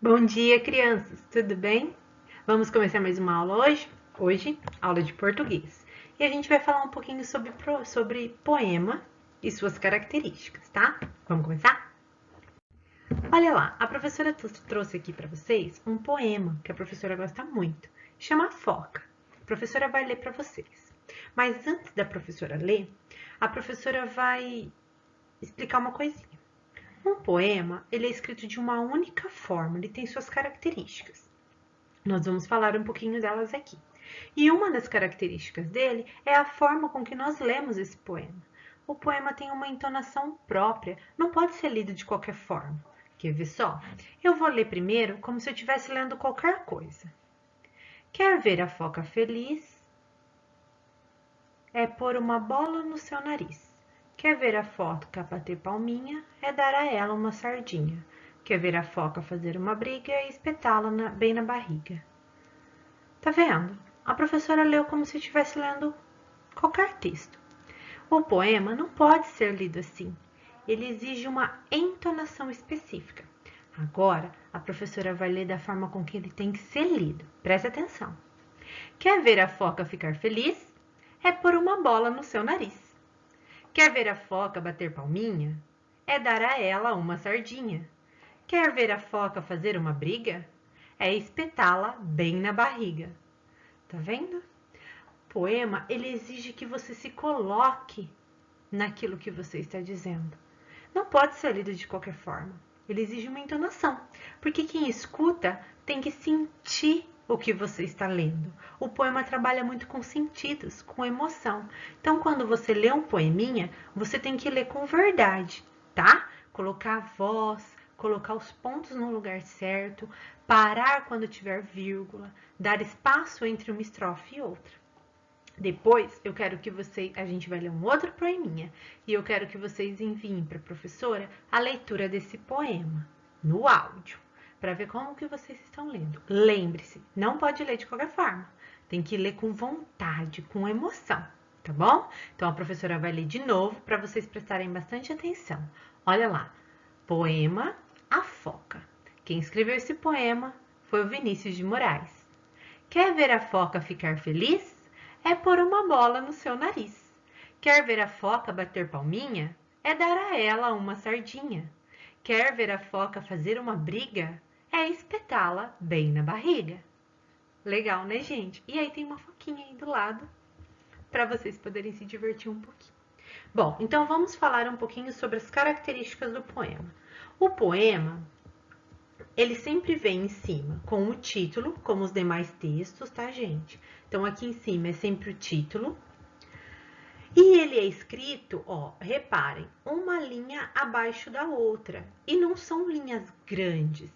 Bom dia, crianças! Tudo bem? Vamos começar mais uma aula hoje? Hoje, aula de português. E a gente vai falar um pouquinho sobre poema e suas características, tá? Vamos começar? Olha lá, a professora trouxe aqui para vocês um poema que a professora gosta muito. Chama Foca. A professora vai ler para vocês. Mas antes da professora ler, a professora vai explicar uma coisinha. Um poema, ele é escrito de uma única forma, ele tem suas características. Nós vamos falar um pouquinho delas aqui. E uma das características dele é a forma com que nós lemos esse poema. O poema tem uma entonação própria, não pode ser lido de qualquer forma. Quer ver só? Eu vou ler primeiro como se eu estivesse lendo qualquer coisa. Quer ver a foca feliz? É pôr uma bola no seu nariz. Quer ver a foca bater palminha? É dar a ela uma sardinha. Quer ver a foca fazer uma briga? É espetá-la bem na barriga. Tá vendo? A professora leu como se estivesse lendo qualquer texto. O poema não pode ser lido assim. Ele exige uma entonação específica. Agora, a professora vai ler da forma com que ele tem que ser lido. Preste atenção. Quer ver a foca ficar feliz? É pôr uma bola no seu nariz. Quer ver a foca bater palminha? É dar a ela uma sardinha. Quer ver a foca fazer uma briga? É espetá-la bem na barriga. Tá vendo? O poema, ele exige que você se coloque naquilo que você está dizendo. Não pode ser lido de qualquer forma. Ele exige uma entonação, porque quem escuta tem que sentir o que você está lendo. O poema trabalha muito com sentidos, com emoção. Então, quando você lê um poeminha, você tem que ler com verdade, tá? Colocar a voz, colocar os pontos no lugar certo, parar quando tiver vírgula, dar espaço entre uma estrofe e outra. Depois, eu quero que a gente vai ler um outro poeminha e eu quero que vocês enviem para a professora a leitura desse poema no áudio, para ver como que vocês estão lendo. Lembre-se, não pode ler de qualquer forma. Tem que ler com vontade, com emoção, tá bom? Então a professora vai ler de novo para vocês prestarem bastante atenção. Olha lá. Poema A Foca. Quem escreveu esse poema foi o Vinícius de Moraes. Quer ver a foca ficar feliz? É pôr uma bola no seu nariz. Quer ver a foca bater palminha? É dar a ela uma sardinha. Quer ver a foca fazer uma briga? É espetá-la bem na barriga. Legal, né, gente? E aí tem uma foquinha aí do lado para vocês poderem se divertir um pouquinho. Bom, então vamos falar um pouquinho sobre as características do poema. O poema, ele sempre vem em cima com o título, como os demais textos, tá, gente? Então, aqui em cima é sempre o título. E ele é escrito, ó, reparem, uma linha abaixo da outra. E não são linhas grandes,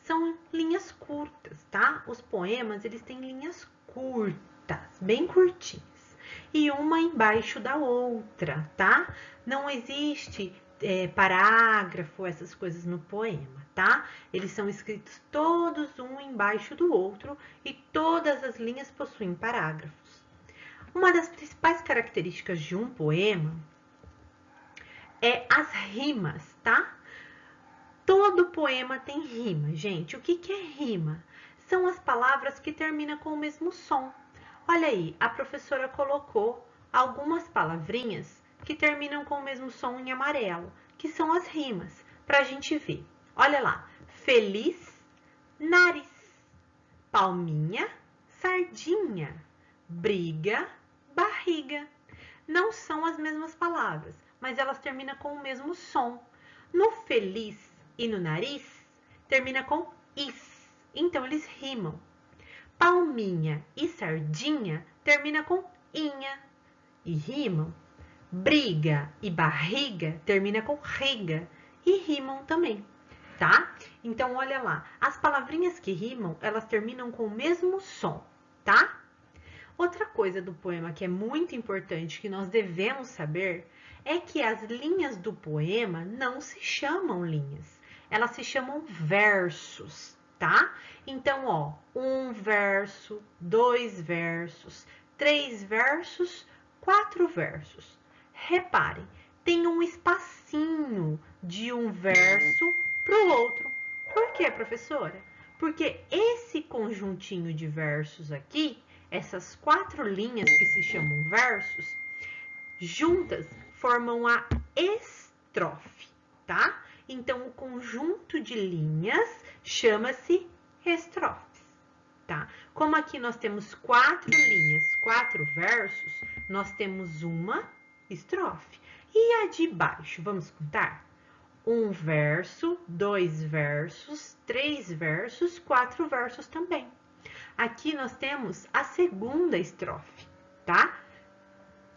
são linhas curtas, tá? Os poemas, eles têm linhas curtas, bem curtinhas. E uma embaixo da outra, tá? Não existe parágrafo, essas coisas no poema, tá? Eles são escritos todos um embaixo do outro e todas as linhas possuem parágrafos. Uma das principais características de um poema é as rimas, tá? Todo poema tem rima, gente. O que é rima? São as palavras que terminam com o mesmo som. Olha aí, a professora colocou algumas palavrinhas que terminam com o mesmo som em amarelo, que são as rimas, para a gente ver. Olha lá, feliz, nariz, palminha, sardinha, briga, barriga. Não são as mesmas palavras, mas elas terminam com o mesmo som. No feliz e no nariz, termina com is. Então, eles rimam. Palminha e sardinha termina com inha e rimam. Briga e barriga termina com riga e rimam também, tá? Então, olha lá. As palavrinhas que rimam, elas terminam com o mesmo som, tá? Outra coisa do poema que é muito importante, que nós devemos saber, é que as linhas do poema não se chamam linhas, elas se chamam versos, tá? Então, ó, um verso, dois versos, três versos, quatro versos. Reparem, tem um espacinho de um verso para o outro. Por que, professora? Porque esse conjuntinho de versos aqui, essas 4 linhas que se chamam versos, juntas formam a estrofe, tá? Então, o conjunto de linhas chama-se estrofes, tá? Como aqui nós temos 4 linhas, 4 versos, nós temos uma estrofe. E a de baixo, vamos contar? 1 verso, 2 versos, 3 versos, 4 versos também. Aqui nós temos a segunda estrofe, tá?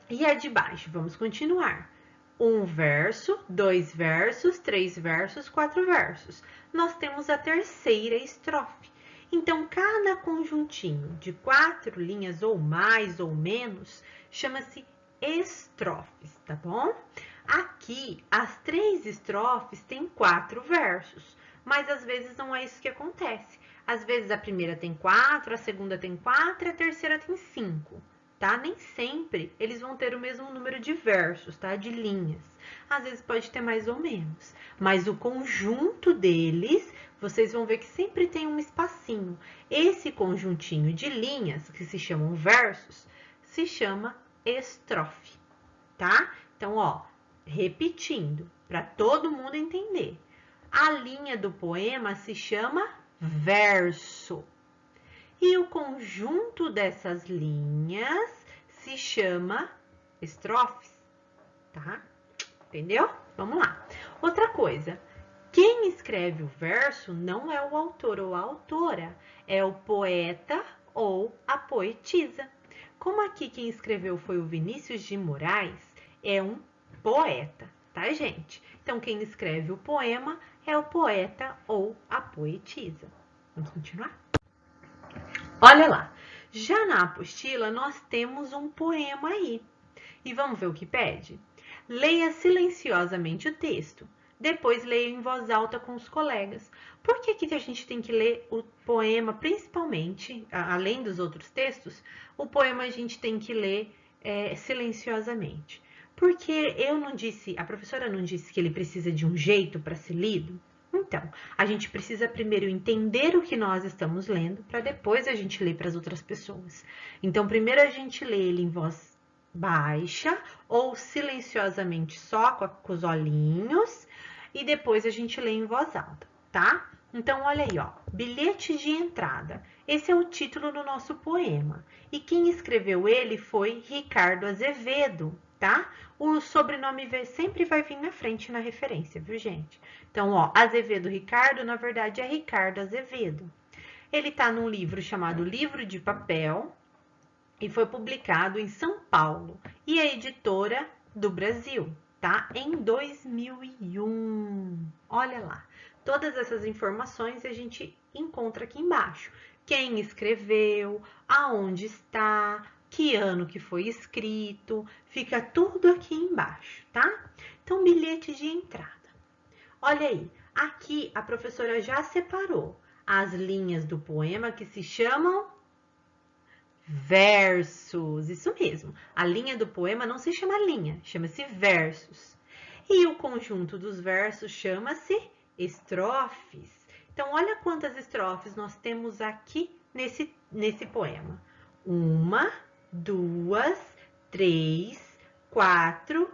E a de baixo, vamos continuar. 1 verso, 2 versos, 3 versos, 4 versos. Nós temos a terceira estrofe. Então, cada conjuntinho de 4 linhas ou mais ou menos chama-se estrofes, tá bom? Aqui, as 3 estrofes têm 4 versos, mas às vezes não é isso que acontece. Às vezes a primeira tem 4, a segunda tem 4 e a terceira tem 5. Tá? Nem sempre eles vão ter o mesmo número de versos, tá? De linhas. Às vezes pode ter mais ou menos, mas o conjunto deles, vocês vão ver que sempre tem um espacinho. Esse conjuntinho de linhas, que se chamam versos, se chama estrofe, tá? Então, ó, repetindo, para todo mundo entender. A linha do poema se chama verso. E o conjunto dessas linhas se chama estrofes, tá? Entendeu? Vamos lá. Outra coisa, quem escreve o verso não é o autor ou a autora, é o poeta ou a poetisa. Como aqui quem escreveu foi o Vinícius de Moraes, é um poeta, tá, gente? Então, quem escreve o poema é o poeta ou a poetisa. Vamos continuar? Olha lá, já na apostila nós temos um poema aí. E vamos ver o que pede? Leia silenciosamente o texto. Depois leia em voz alta com os colegas. Por que a gente tem que ler o poema, principalmente, além dos outros textos, o poema a gente tem que ler silenciosamente? Porque a professora não disse que ele precisa de um jeito para ser lido? Então, a gente precisa primeiro entender o que nós estamos lendo, para depois a gente ler para as outras pessoas. Então, primeiro a gente lê ele em voz baixa ou silenciosamente só com os olhinhos, e depois a gente lê em voz alta, tá? Então, olha aí, ó, bilhete de entrada. Esse é o título do nosso poema. E quem escreveu ele foi Ricardo Azevedo, tá? O sobrenome sempre vai vir na frente na referência, viu, gente? Então, ó, Azevedo Ricardo, na verdade, é Ricardo Azevedo. Ele tá num livro chamado Livro de Papel e foi publicado em São Paulo. E a editora do Brasil, tá? Em 2001. Olha lá. Todas essas informações a gente encontra aqui embaixo. Quem escreveu, aonde está, que ano que foi escrito, fica tudo aqui embaixo, tá? Então, bilhete de entrada. Olha aí, aqui a professora já separou as linhas do poema que se chamam versos. Isso mesmo, a linha do poema não se chama linha, chama-se versos. E o conjunto dos versos chama-se estrofes. Então, olha quantas estrofes nós temos aqui nesse poema. 1, 2, 3, 4,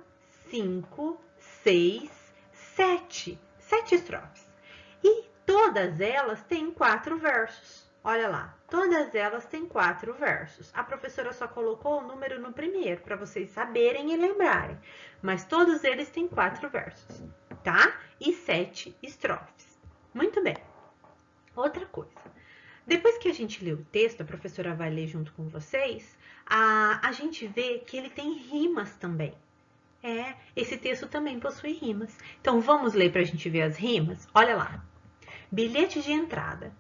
5, 6, 7. 7 estrofes. E todas elas têm 4 versos. Olha lá, todas elas têm 4 versos. A professora só colocou o número no primeiro, para vocês saberem e lembrarem. Mas todos eles têm 4 versos, tá? E 7 estrofes. Muito bem. Outra coisa. Depois que a gente lê o texto, a professora vai ler junto com vocês, a gente vê que ele tem rimas também. Esse texto também possui rimas. Então, vamos ler para a gente ver as rimas? Olha lá. Bilhete de entrada.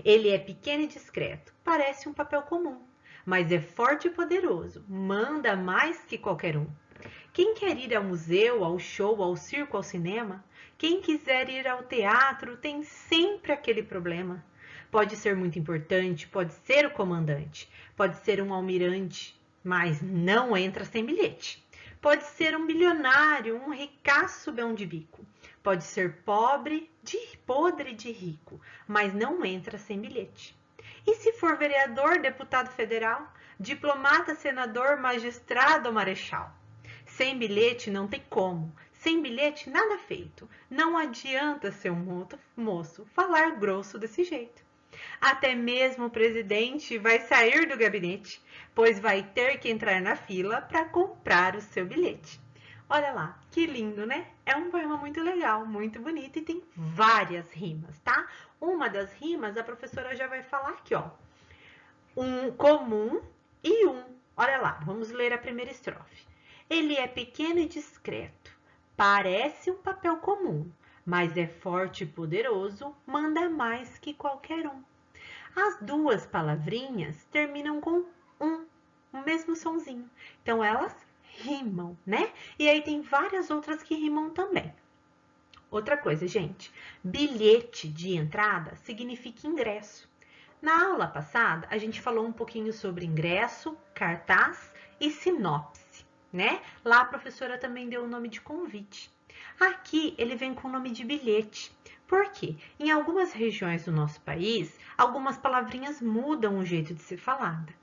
Ele é pequeno e discreto, parece um papel comum, mas é forte e poderoso, manda mais que qualquer um. Quem quer ir ao museu, ao show, ao circo, ao cinema, quem quiser ir ao teatro, tem sempre aquele problema. Pode ser muito importante, pode ser o comandante, pode ser um almirante, mas não entra sem bilhete. Pode ser um bilionário, um ricaço bem de bico. pode ser podre de rico, mas não entra sem bilhete. E se for vereador, deputado federal, diplomata, senador, magistrado ou marechal? Sem bilhete não tem como. Sem bilhete nada feito. Não adianta, seu moço, falar grosso desse jeito. Até mesmo o presidente vai sair do gabinete, pois vai ter que entrar na fila para comprar o seu bilhete. Olha lá, que lindo, né? É um poema muito legal, muito bonito e tem várias rimas, tá? Uma das rimas a professora já vai falar aqui, ó. Um comum e um. Olha lá, vamos ler a primeira estrofe. Ele é pequeno e discreto, parece um papel comum, mas é forte e poderoso, manda mais que qualquer um. As duas palavrinhas terminam com o mesmo sonzinho. Então, elas rimam, né? E aí tem várias outras que rimam também. Outra coisa, gente, bilhete de entrada significa ingresso. Na aula passada, a gente falou um pouquinho sobre ingresso, cartaz e sinopse, né? Lá a professora também deu o nome de convite. Aqui ele vem com o nome de bilhete. Por quê? Em algumas regiões do nosso país, algumas palavrinhas mudam o jeito de ser falada.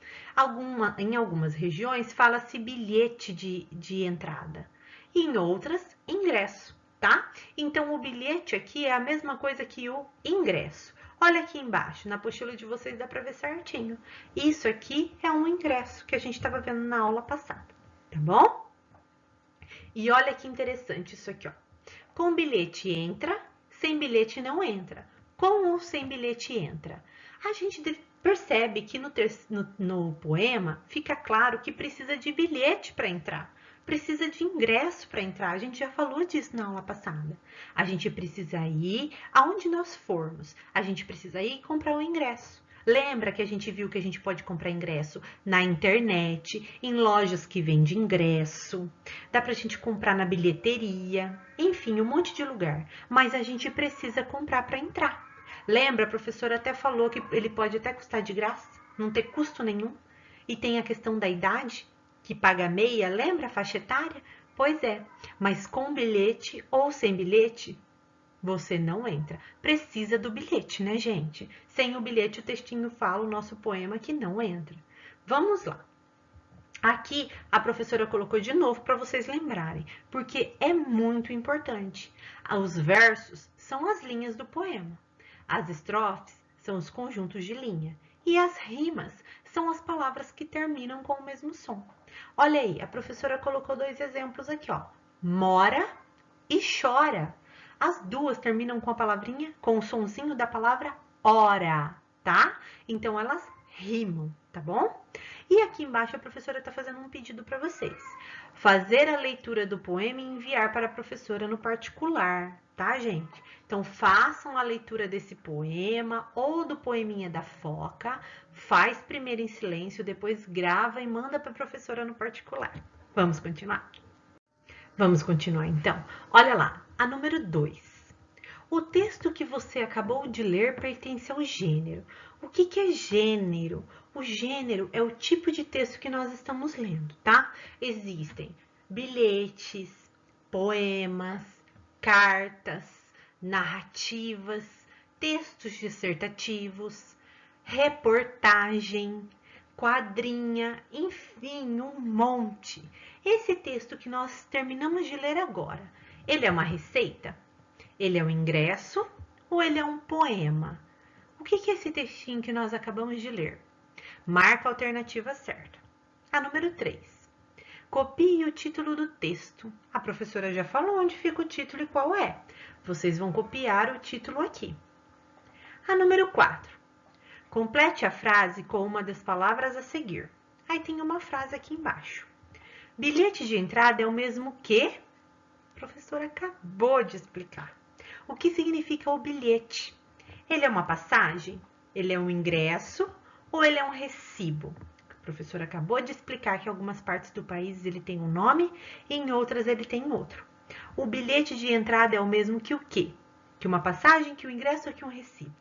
Em algumas regiões fala-se bilhete de entrada. E em outras, ingresso, tá? Então o bilhete aqui é a mesma coisa que o ingresso. Olha aqui embaixo, na apostila de vocês dá para ver certinho. Isso aqui é um ingresso que a gente estava vendo na aula passada, tá bom? E olha que interessante isso aqui, ó. Com bilhete entra, sem bilhete não entra. Com ou sem bilhete entra. A gente percebe que no poema fica claro que precisa de bilhete para entrar. Precisa de ingresso para entrar. A gente já falou disso na aula passada. A gente precisa ir aonde nós formos. A gente precisa ir comprar o ingresso. Lembra que a gente viu que a gente pode comprar ingresso na internet, em lojas que vendem ingresso, dá pra gente comprar na bilheteria, enfim, um monte de lugar. Mas a gente precisa comprar para entrar. Lembra, a professora até falou que ele pode até custar de graça, não ter custo nenhum. E tem a questão da idade, que paga meia, lembra a faixa etária? Pois é, mas com bilhete ou sem bilhete, você não entra. Precisa do bilhete, né, gente? Sem o bilhete, o textinho fala o nosso poema que não entra. Vamos lá. Aqui a professora colocou de novo para vocês lembrarem, porque é muito importante. Os versos são as linhas do poema. As estrofes são os conjuntos de linha. E as rimas são as palavras que terminam com o mesmo som. Olha aí, a professora colocou dois exemplos aqui, ó. Mora e chora. As duas terminam com a palavrinha, com o sonzinho da palavra hora, tá? Então, elas rimam, tá bom? E aqui embaixo a professora está fazendo um pedido para vocês. Fazer a leitura do poema e enviar para a professora no particular, tá, gente? Então, façam a leitura desse poema ou do poeminha da Foca. Faz primeiro em silêncio, depois grava e manda para a professora no particular. Vamos continuar? Vamos continuar, então. Olha lá, a número 2. O texto que você acabou de ler pertence ao gênero. O que é gênero? O gênero é o tipo de texto que nós estamos lendo, tá? Existem bilhetes, poemas, cartas, narrativas, textos dissertativos, reportagem, quadrinha, enfim, um monte. Esse texto que nós terminamos de ler agora, ele é uma receita? Ele é um ingresso ou ele é um poema? O que é esse textinho que nós acabamos de ler? Marca a alternativa certa. A número 3. Copie o título do texto. A professora já falou onde fica o título e qual é. Vocês vão copiar o título aqui. A número 4. Complete a frase com uma das palavras a seguir. Aí tem uma frase aqui embaixo. Bilhete de entrada é o mesmo que? A professora acabou de explicar. O que significa o bilhete? Ele é uma passagem? Ele é um ingresso? Ou ele é um recibo? A professora acabou de explicar que em algumas partes do país ele tem um nome e em outras ele tem outro. O bilhete de entrada é o mesmo que o quê? Que uma passagem, que o ingresso ou que um recibo?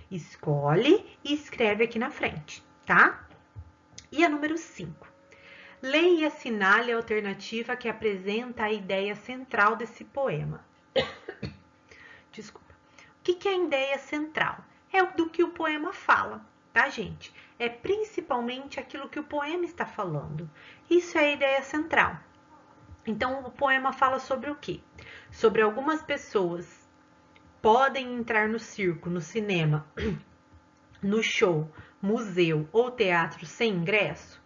Escolhe e escreve aqui na frente, tá? E a número 5. Leia e assinale a alternativa que apresenta a ideia central desse poema. Desculpa. O que é a ideia central? É do que o poema fala, tá, gente? É principalmente aquilo que o poema está falando. Isso é a ideia central. Então, o poema fala sobre o quê? Sobre algumas pessoas podem entrar no circo, no cinema, no show, museu ou teatro sem ingresso?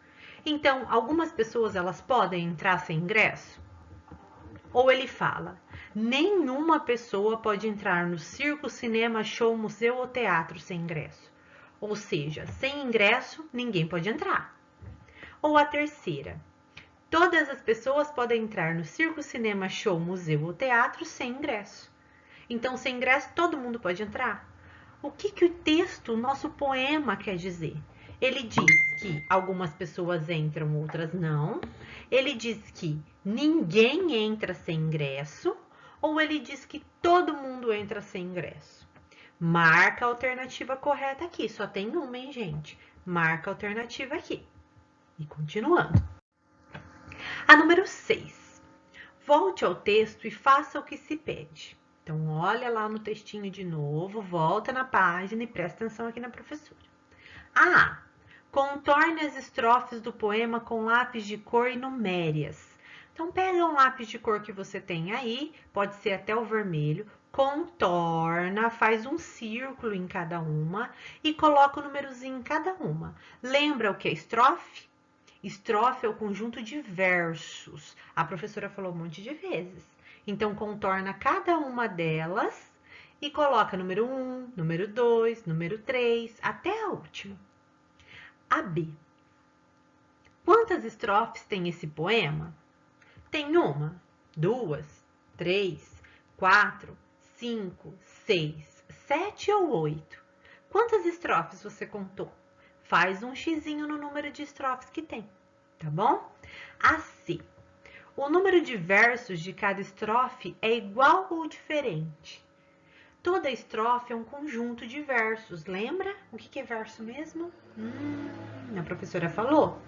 Então, algumas pessoas elas podem entrar sem ingresso? Ou ele fala: nenhuma pessoa pode entrar no circo, cinema, show, museu ou teatro sem ingresso. Ou seja, sem ingresso, ninguém pode entrar. Ou a terceira: todas as pessoas podem entrar no circo, cinema, show, museu ou teatro sem ingresso. Então, sem ingresso, todo mundo pode entrar. O que o texto, o nosso poema, quer dizer? Ele diz que algumas pessoas entram, outras não. Ele diz que ninguém entra sem ingresso. Ou ele diz que todo mundo entra sem ingresso. Marca a alternativa correta aqui. Só tem uma, hein, gente? Marca a alternativa aqui. E continuando. A número 6. Volte ao texto e faça o que se pede. Então, olha lá no textinho de novo, volta na página e presta atenção aqui na professora. A. Contorne as estrofes do poema com lápis de cor e numérias. Então, pega um lápis de cor que você tem aí, pode ser até o vermelho, contorna, faz um círculo em cada uma e coloca o númerozinho em cada uma. Lembra o que é estrofe? Estrofe é o conjunto de versos. A professora falou um monte de vezes. Então, contorna cada uma delas e coloca número 1, número 2, número 3, até a última. A B. Quantas estrofes tem esse poema? Tem uma, duas, três, quatro, cinco, seis, 7 ou 8. Quantas estrofes você contou? Faz um xizinho no número de estrofes que tem, tá bom? A C. O número de versos de cada estrofe é igual ou diferente? Toda estrofe é um conjunto de versos, lembra? O que é verso mesmo? A professora falou.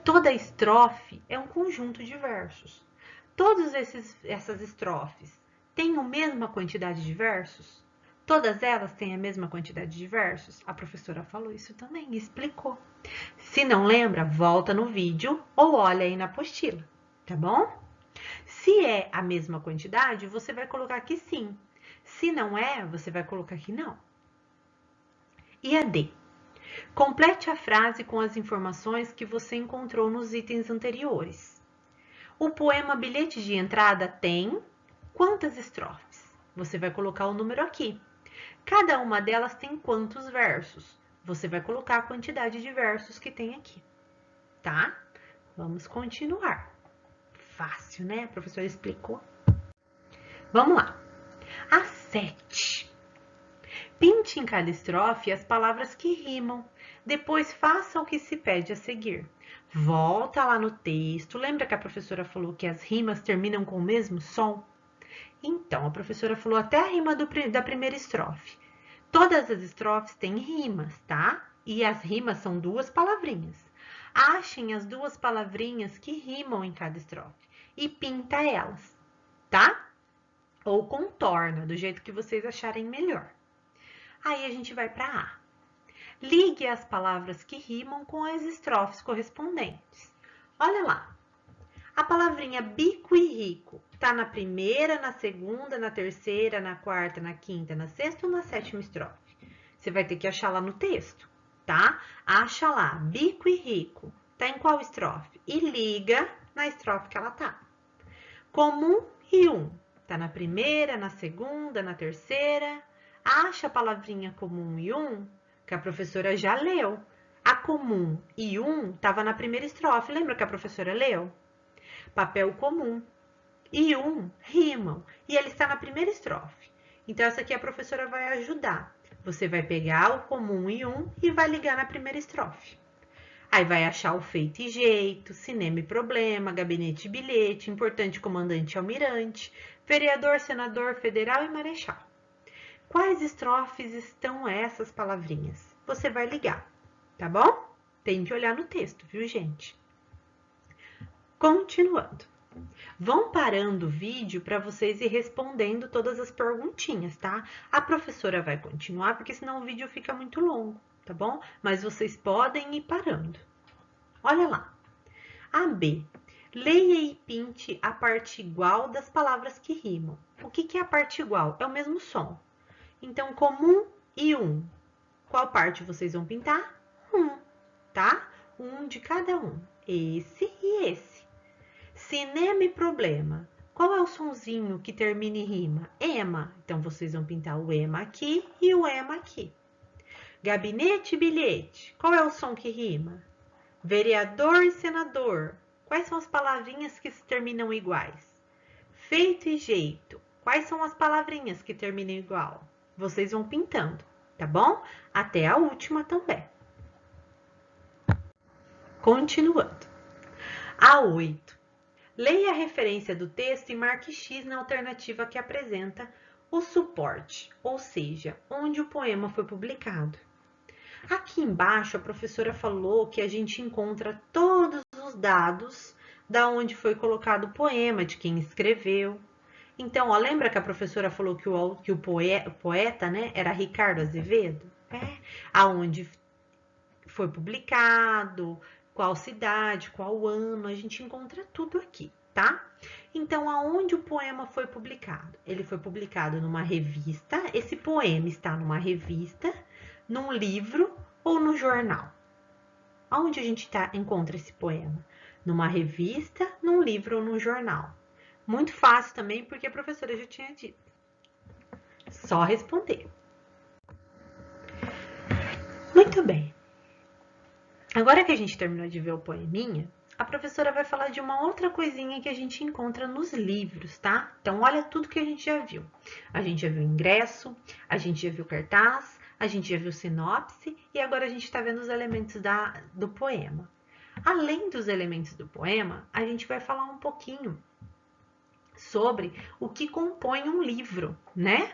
Toda estrofe é um conjunto de versos. Todas essas estrofes têm a mesma quantidade de versos? Todas elas têm a mesma quantidade de versos? A professora falou isso também, explicou. Se não lembra, volta no vídeo ou olha aí na apostila, tá bom? Se é a mesma quantidade, você vai colocar aqui sim. Se não é, você vai colocar aqui não. E a D? Complete a frase com as informações que você encontrou nos itens anteriores. O poema Bilhete de Entrada tem quantas estrofes? Você vai colocar o número aqui. Cada uma delas tem quantos versos? Você vai colocar a quantidade de versos que tem aqui, tá? Vamos continuar. Fácil, né? A professora explicou. Vamos lá. A 7. Pinte em cada estrofe as palavras que rimam. Depois faça o que se pede a seguir. Volta lá no texto. Lembra que a professora falou que as rimas terminam com o mesmo som? Então, a professora falou até a rima da primeira estrofe. Todas as estrofes têm rimas, tá? E as rimas são duas palavrinhas. Achem as duas palavrinhas que rimam em cada estrofe e pinta elas, tá? Ou contorna, do jeito que vocês acharem melhor. Aí a gente vai para A. Ligue as palavras que rimam com as estrofes correspondentes. Olha lá. A palavrinha bico e rico está na primeira, na segunda, na terceira, na quarta, na quinta, na sexta ou na sétima estrofe? Você vai ter que achar lá no texto, tá? Acha lá, bico e rico. Tá em qual estrofe? E liga na estrofe que ela tá. Comum e um. Tá na primeira, na segunda, na terceira. Acha a palavrinha comum e um, que a professora já leu. A comum e um estava na primeira estrofe. Lembra que a professora leu? Papel comum e um rimam. E ele está na primeira estrofe. Então, essa aqui a professora vai ajudar. Você vai pegar o comum e um e vai ligar na primeira estrofe. Aí vai achar o feito e jeito, cinema e problema, gabinete e bilhete, importante comandante e almirante, vereador, senador, federal e marechal. Quais estrofes estão essas palavrinhas? Você vai ligar, tá bom? Tem que olhar no texto, viu, gente? Continuando. Vão parando o vídeo para vocês ir respondendo todas as perguntinhas, tá? A professora vai continuar, porque senão o vídeo fica muito longo, tá bom? Mas vocês podem ir parando. Olha lá. AB. Leia e pinte a parte igual das palavras que rimam. O que é a parte igual? É o mesmo som. Então, comum e um. Qual parte vocês vão pintar? Um, tá? Um de cada um. Esse e esse. Cinema e problema. Qual é o sonzinho que termina em rima? Ema. Então, vocês vão pintar o ema aqui e o ema aqui. Gabinete e bilhete. Qual é o som que rima? Vereador e senador. Quais são as palavrinhas que se terminam iguais? Feito e jeito. Quais são as palavrinhas que terminam igual? Vocês vão pintando, tá bom? Até a última também. Continuando. A8. Leia a referência do texto e marque X na alternativa que apresenta o suporte, ou seja, onde o poema foi publicado. Aqui embaixo, a professora falou que a gente encontra todos os dados da onde foi colocado o poema, de quem escreveu. Então, ó, lembra que a professora falou que o poeta, né, era Ricardo Azevedo? Aonde foi publicado, qual cidade, qual ano, a gente encontra tudo aqui, tá? Então, aonde o poema foi publicado? Ele foi publicado numa revista, esse poema está numa revista, num livro ou no jornal? Aonde a gente encontra esse poema? Numa revista, num livro ou num jornal? Muito fácil também, porque a professora já tinha dito. Só responder. Muito bem. Agora que a gente terminou de ver o poeminha, a professora vai falar de uma outra coisinha que a gente encontra nos livros, tá? Então, olha tudo que a gente já viu. A gente já viu ingresso, a gente já viu cartaz, a gente já viu sinopse e agora a gente está vendo os elementos do poema. Além dos elementos do poema, a gente vai falar um pouquinho sobre o que compõe um livro, né?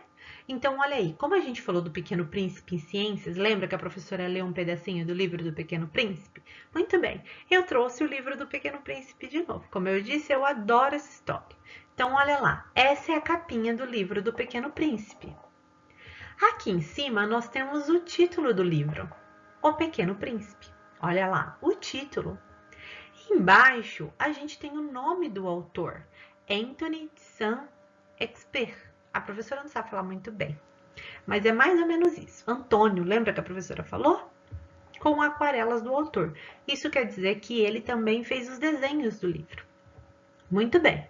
Então, olha aí, como a gente falou do Pequeno Príncipe em Ciências, lembra que a professora leu um pedacinho do livro do Pequeno Príncipe? Muito bem, eu trouxe o livro do Pequeno Príncipe de novo. Como eu disse, eu adoro essa história. Então, olha lá, essa é a capinha do livro do Pequeno Príncipe. Aqui em cima, nós temos o título do livro, O Pequeno Príncipe. Olha lá, o título. Embaixo, a gente tem o nome do autor, Anthony de Saint-Exupéry. A professora não sabe falar muito bem, mas é mais ou menos isso. Antônio, lembra que a professora falou? Com aquarelas do autor. Isso quer dizer que ele também fez os desenhos do livro. Muito bem.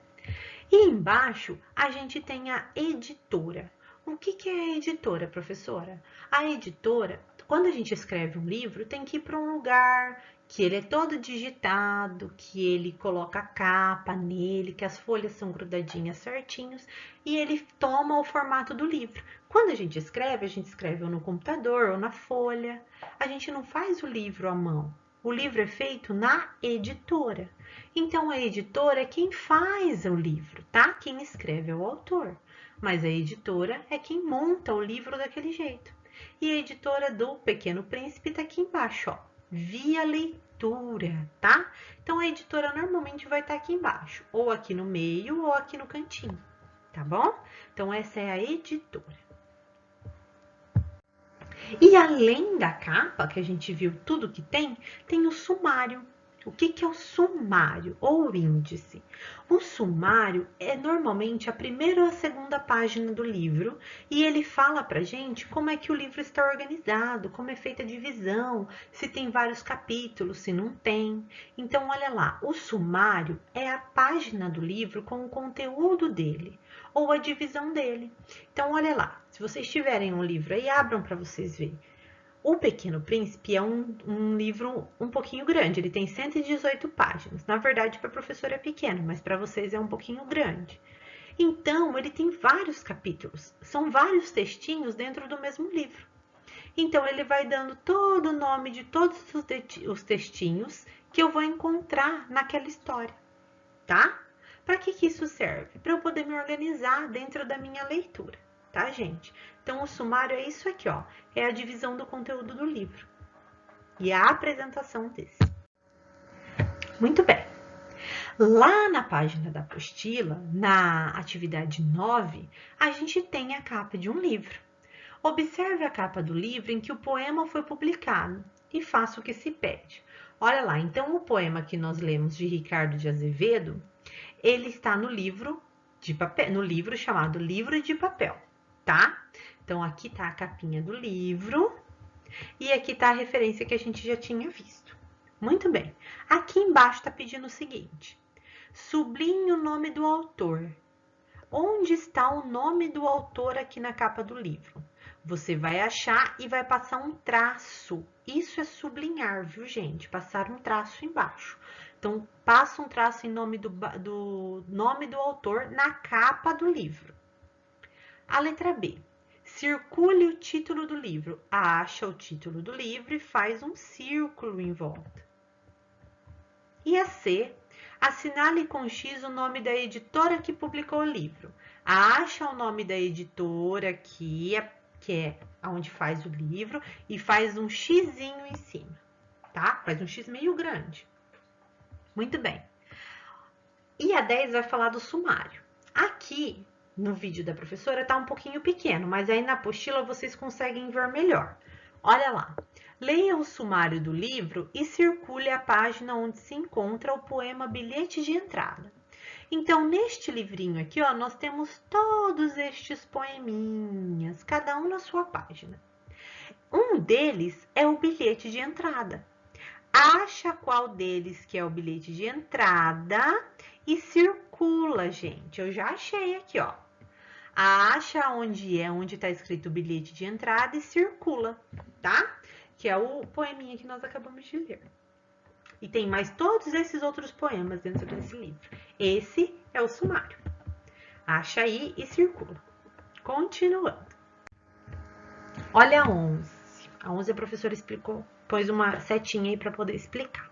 E embaixo, a gente tem a editora. O que é a editora, professora? A editora, quando a gente escreve um livro, tem que ir para um lugar que ele é todo digitado, que ele coloca a capa nele, que as folhas são grudadinhas certinhos e ele toma o formato do livro. Quando a gente escreve ou no computador ou na folha. A gente não faz o livro à mão. O livro é feito na editora. Então, a editora é quem faz o livro, tá? Quem escreve é o autor. Mas a editora é quem monta o livro daquele jeito. E a editora do Pequeno Príncipe tá aqui embaixo, ó. Via Leitura, tá? Então, a editora normalmente vai estar aqui embaixo, ou aqui no meio, ou aqui no cantinho, tá bom? Então, essa é a editora. E além da capa, que a gente viu tudo que tem o sumário. O que é o sumário ou o índice? O sumário é normalmente a primeira ou a segunda página do livro e ele fala pra gente como é que o livro está organizado, como é feita a divisão, se tem vários capítulos, se não tem. Então, olha lá, o sumário é a página do livro com o conteúdo dele ou a divisão dele. Então, olha lá, se vocês tiverem um livro aí, abram para vocês verem. O Pequeno Príncipe é um livro um pouquinho grande, ele tem 118 páginas. Na verdade, para a professora é pequeno, mas para vocês é um pouquinho grande. Então, ele tem vários capítulos, são vários textinhos dentro do mesmo livro. Então, ele vai dando todo o nome de todos os textinhos que eu vou encontrar naquela história, tá? Para que isso serve? Para eu poder me organizar dentro da minha leitura, tá, gente? Então, o sumário é isso aqui, ó. É a divisão do conteúdo do livro. E a apresentação desse. Muito bem. Lá na página da apostila, na atividade 9, a gente tem a capa de um livro. Observe a capa do livro em que o poema foi publicado e faça o que se pede. Olha lá, então o poema que nós lemos de Ricardo de Azevedo, ele está no livro de papel, no livro chamado Livro de Papel, tá? Então aqui tá a capinha do livro e aqui tá a referência que a gente já tinha visto. Muito bem. Aqui embaixo está pedindo o seguinte: sublinhe o nome do autor. Onde está o nome do autor aqui na capa do livro? Você vai achar e vai passar um traço. Isso é sublinhar, viu, gente? Passar um traço embaixo. Então, passa um traço em nome do nome do autor na capa do livro. A letra B. Circule o título do livro. Acha o título do livro e faz um círculo em volta. E a C. Assinale com X o nome da editora que publicou o livro. Acha o nome da editora aqui, que é onde faz o livro, e faz um xizinho em cima, tá? Faz um X meio grande. Muito bem. E a 10 vai falar do sumário. Aqui, no vídeo da professora, tá um pouquinho pequeno, mas aí na apostila vocês conseguem ver melhor. Olha lá. Leia o sumário do livro e circule a página onde se encontra o poema Bilhete de Entrada. Então, neste livrinho aqui, ó, nós temos todos estes poeminhas, cada um na sua página. Um deles é o bilhete de entrada. Acha qual deles que é o bilhete de entrada e circula, gente. Eu já achei aqui, ó. Acha onde está escrito o bilhete de entrada e circula, tá? Que é o poeminha que nós acabamos de ler. E tem mais todos esses outros poemas dentro desse livro. Esse é o sumário. Acha aí e circula. Continuando. Olha a 11. A 11 a professora explicou, pôs uma setinha aí para poder explicar.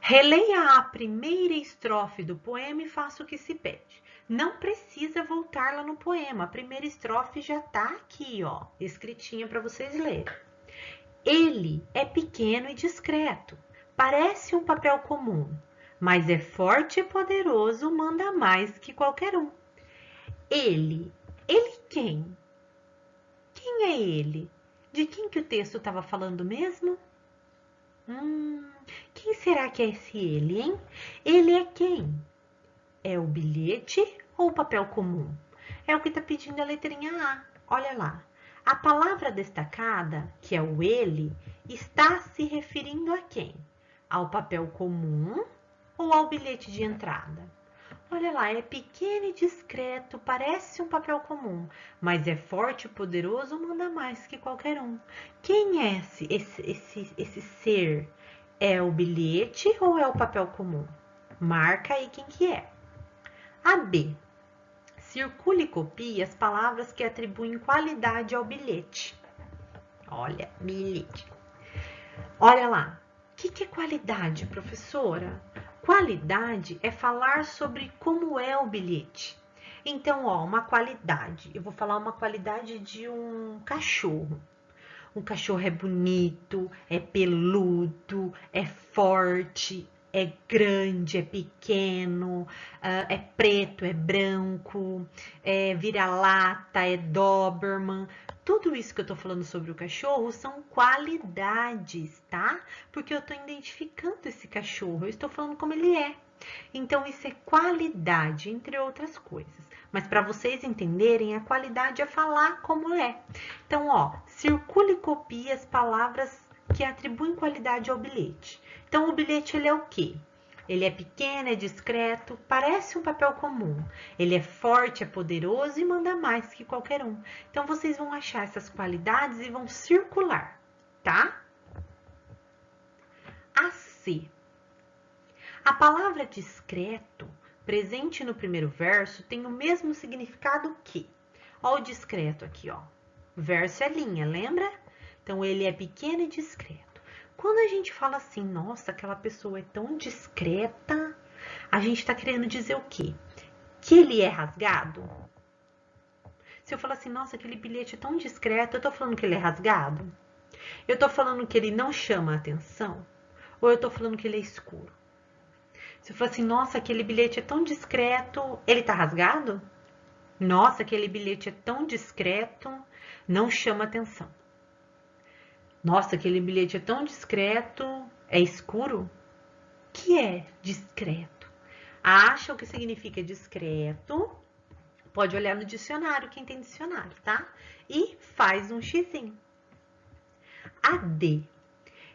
Releia a primeira estrofe do poema e faça o que se pede. Não precisa voltar lá no poema. A primeira estrofe já tá aqui, ó, escritinha para vocês lerem. Ele é pequeno e discreto. Parece um papel comum, mas é forte e poderoso, manda mais que qualquer um. Ele quem? Quem é ele? De quem que o texto estava falando mesmo? Quem será que é esse ele, hein? Ele é quem? É o bilhete ou o papel comum? É o que está pedindo a letrinha A. Olha lá. A palavra destacada, que é o ele, está se referindo a quem? Ao papel comum ou ao bilhete de entrada? Olha lá, é pequeno e discreto, parece um papel comum, mas é forte e poderoso, manda mais que qualquer um. Quem é esse ser? É o bilhete ou é o papel comum? Marca aí quem que é. A B. Circule e copie as palavras que atribuem qualidade ao bilhete. Olha, bilhete. Olha lá. O que é qualidade, professora? Qualidade é falar sobre como é o bilhete. Então, ó, uma qualidade. Eu vou falar uma qualidade de um cachorro. Um cachorro é bonito, é peludo, é forte, é grande, é pequeno, é preto, é branco, é vira-lata, é Doberman. Tudo isso que eu tô falando sobre o cachorro são qualidades, tá? Porque eu tô identificando esse cachorro, eu estou falando como ele é. Então, isso é qualidade, entre outras coisas. Mas para vocês entenderem, a qualidade é falar como é. Então, ó, circule e copie as palavras que atribuem qualidade ao bilhete. Então, o bilhete, ele é o quê? Ele é pequeno, é discreto, parece um papel comum. Ele é forte, é poderoso e manda mais que qualquer um. Então, vocês vão achar essas qualidades e vão circular, tá? A C. A palavra discreto, presente no primeiro verso, tem o mesmo significado que. Ó o discreto aqui, ó. O verso é linha, lembra? Então, ele é pequeno e discreto. Quando a gente fala assim, nossa, aquela pessoa é tão discreta, a gente tá querendo dizer o quê? Que ele é rasgado? Se eu falar assim, nossa, aquele bilhete é tão discreto, eu tô falando que ele é rasgado? Eu tô falando que ele não chama a atenção? Ou eu tô falando que ele é escuro? Se eu falar assim, nossa, aquele bilhete é tão discreto, ele tá rasgado? Nossa, aquele bilhete é tão discreto, não chama atenção. Nossa, aquele bilhete é tão discreto, é escuro? O que é discreto? Acha o que significa discreto? Pode olhar no dicionário, quem tem dicionário, tá? E faz um xizinho. A D.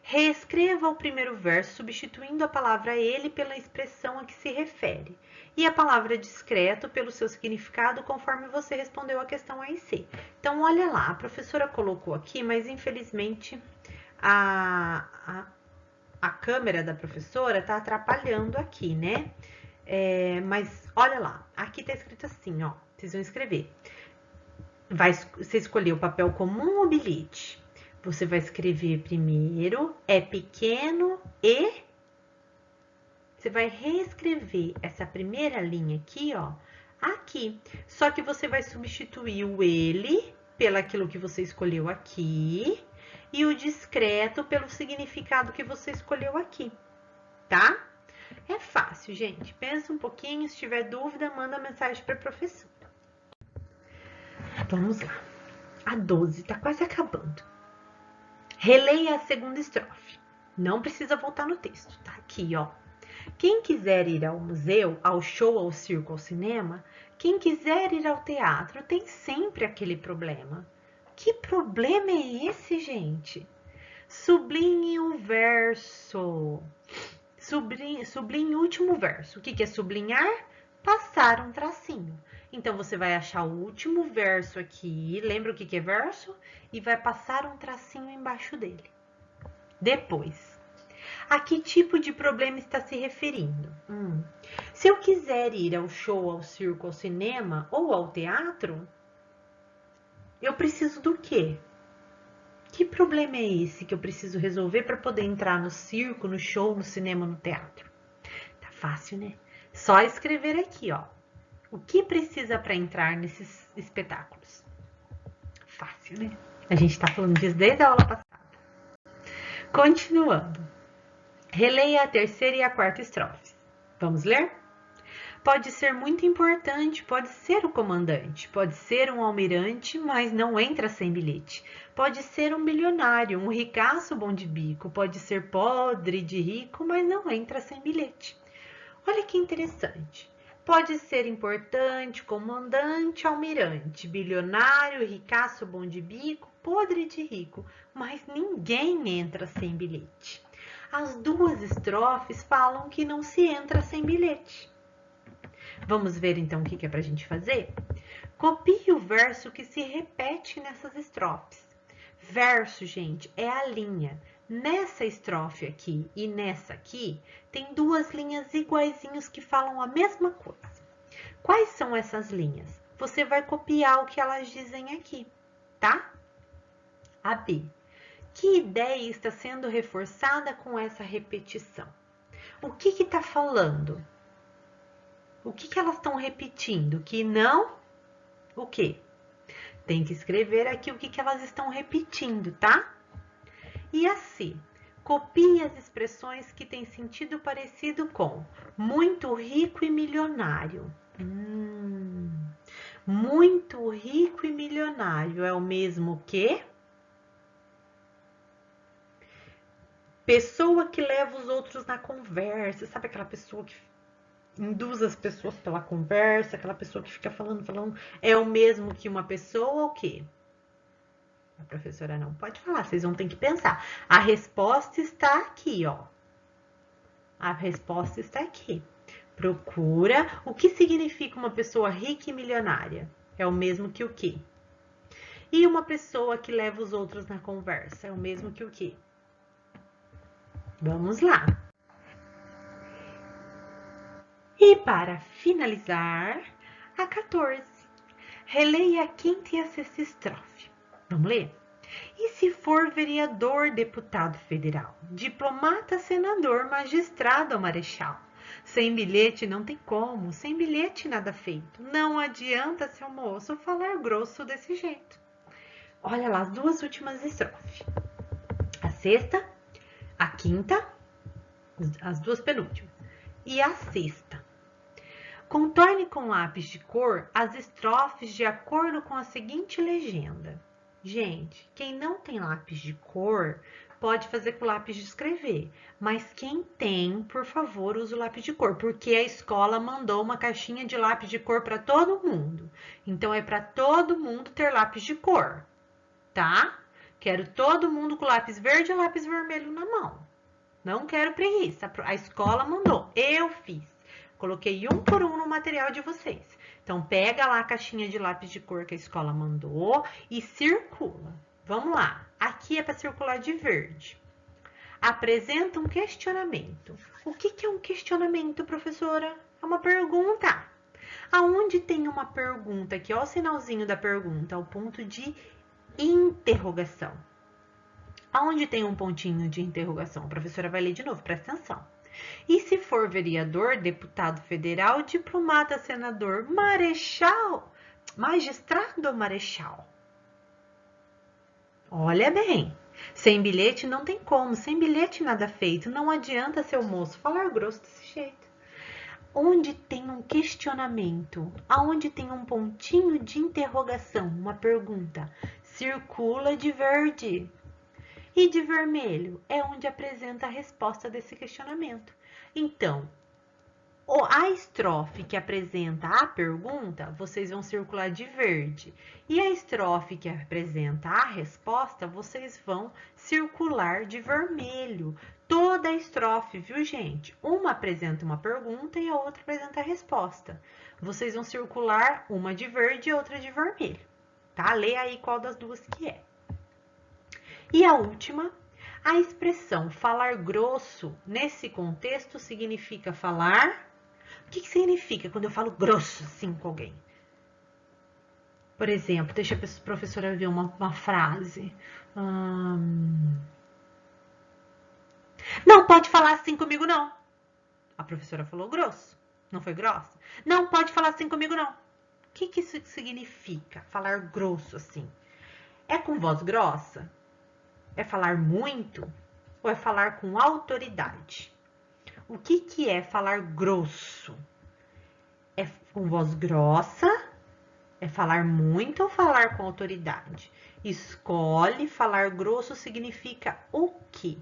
Reescreva o primeiro verso substituindo a palavra ele pela expressão a que se refere e a palavra discreto pelo seu significado conforme você respondeu a questão A e C. Então, olha lá, a professora colocou aqui, mas infelizmente a câmera da professora tá atrapalhando aqui, né? Mas olha lá, aqui tá escrito assim, ó, vocês vão escrever. Você escolheu o papel comum ou bilhete? Você vai escrever primeiro, é pequeno e... Você vai reescrever essa primeira linha aqui, ó, aqui. Só que você vai substituir o ele pelo aquilo que você escolheu aqui e o discreto pelo significado que você escolheu aqui, tá? É fácil, gente. Pensa um pouquinho, se tiver dúvida, manda mensagem para a professora. Vamos lá. A 12 tá quase acabando. Releia a segunda estrofe. Não precisa voltar no texto, tá aqui, ó. Quem quiser ir ao museu, ao show, ao circo, ao cinema, quem quiser ir ao teatro, tem sempre aquele problema. Que problema é esse, gente? Sublinhe o verso. Sublinhe o último verso. O que é sublinhar? Passar um tracinho. Então, você vai achar o último verso aqui. Lembra o que é verso? E vai passar um tracinho embaixo dele. Depois, a que tipo de problema está se referindo? Se eu quiser ir ao show, ao circo, ao cinema ou ao teatro, eu preciso do quê? Que problema é esse que eu preciso resolver para poder entrar no circo, no show, no cinema, no teatro? Tá fácil, né? Só escrever aqui, ó. O que precisa para entrar nesses espetáculos? Fácil, né? A gente tá falando disso desde a aula passada. Continuando. Releia a terceira e a quarta estrofes. Vamos ler? Pode ser muito importante, pode ser o comandante, pode ser um almirante, mas não entra sem bilhete. Pode ser um bilionário, um ricaço bom de bico, pode ser podre de rico, mas não entra sem bilhete. Olha que interessante. Pode ser importante, comandante, almirante, bilionário, ricaço bom de bico, podre de rico, mas ninguém entra sem bilhete. As duas estrofes falam que não se entra sem bilhete. Vamos ver então o que é para a gente fazer? Copie o verso que se repete nessas estrofes. Verso, gente, é a linha. Nessa estrofe aqui e nessa aqui, tem duas linhas iguaizinhas que falam a mesma coisa. Quais são essas linhas? Você vai copiar o que elas dizem aqui, tá? A B. Que ideia está sendo reforçada com essa repetição? O que está falando? O que elas estão repetindo? Que não? O quê? Tem que escrever aqui o que elas estão repetindo, tá? E assim, copie as expressões que têm sentido parecido com muito rico e milionário. Muito rico e milionário é o mesmo que? Pessoa que leva os outros na conversa. Sabe aquela pessoa que induz as pessoas pela conversa, aquela pessoa que fica falando, é o mesmo que uma pessoa o quê? A professora não pode falar, vocês vão ter que pensar. A resposta está aqui, ó. A resposta está aqui. Procura o que significa uma pessoa rica e milionária. É o mesmo que o quê? E uma pessoa que leva os outros na conversa, é o mesmo que o quê? Vamos lá. E para finalizar, a 14. Releia a quinta e a sexta estrofe. Vamos ler? E se for vereador, deputado federal, diplomata, senador, magistrado ou marechal? Sem bilhete não tem como, sem bilhete nada feito. Não adianta, seu moço, falar grosso desse jeito. Olha lá as duas últimas estrofes. A sexta, a quinta, as duas penúltimas. E a sexta. Contorne com lápis de cor as estrofes de acordo com a seguinte legenda. Gente, quem não tem lápis de cor pode fazer com lápis de escrever, mas quem tem, por favor, use o lápis de cor, porque a escola mandou uma caixinha de lápis de cor para todo mundo. Então, é para todo mundo ter lápis de cor, tá? Quero todo mundo com lápis verde e lápis vermelho na mão. Não quero preguiça. A escola mandou, eu fiz. Coloquei um por um no material de vocês. Então, pega lá a caixinha de lápis de cor que a escola mandou e circula. Vamos lá. Aqui é para circular de verde. Apresenta um questionamento. O que é um questionamento, professora? É uma pergunta. Aonde tem uma pergunta aqui, ó, o sinalzinho da pergunta, o ponto de interrogação. Aonde tem um pontinho de interrogação? A professora vai ler de novo, presta atenção. E se for vereador, deputado federal, diplomata, senador, marechal, magistrado ou marechal? Olha bem, sem bilhete não tem como, sem bilhete nada feito, não adianta, seu moço, falar grosso desse jeito. Onde tem um questionamento, aonde tem um pontinho de interrogação, uma pergunta, circula de verde. E de vermelho é onde apresenta a resposta desse questionamento. Então, a estrofe que apresenta a pergunta, vocês vão circular de verde. E a estrofe que apresenta a resposta, vocês vão circular de vermelho. Toda a estrofe, viu, gente? Uma apresenta uma pergunta e a outra apresenta a resposta. Vocês vão circular uma de verde e outra de vermelho, tá? Lê aí qual das duas que é. E a última, a expressão falar grosso, nesse contexto, significa falar... O que significa quando eu falo grosso assim com alguém? Por exemplo, deixa a professora ver uma frase. Não pode falar assim comigo, não. A professora falou grosso, não foi grossa? Não pode falar assim comigo, não. O que isso significa, falar grosso assim? É com voz grossa? É falar muito ou é falar com autoridade? O que é falar grosso? É com voz grossa? É falar muito ou falar com autoridade? Escolhe, falar grosso significa o quê?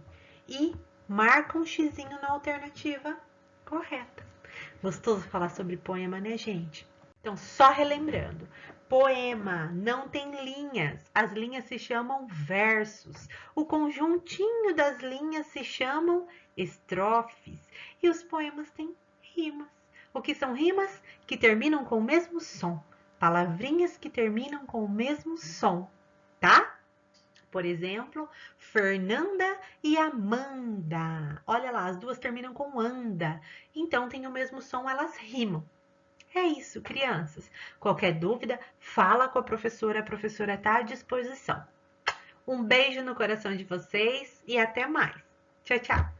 E marca um xizinho na alternativa correta. Gostoso falar sobre poema, né, gente? Então, só relembrando. Poema não tem linhas, as linhas se chamam versos. O conjuntinho das linhas se chamam estrofes. E os poemas têm rimas. O que são rimas? Que terminam com o mesmo som. Palavrinhas que terminam com o mesmo som, tá? Por exemplo, Fernanda e Amanda. Olha lá, as duas terminam com anda. Então, tem o mesmo som, elas rimam. É isso, crianças. Qualquer dúvida, fala com a professora está à disposição. Um beijo no coração de vocês e até mais. Tchau, tchau.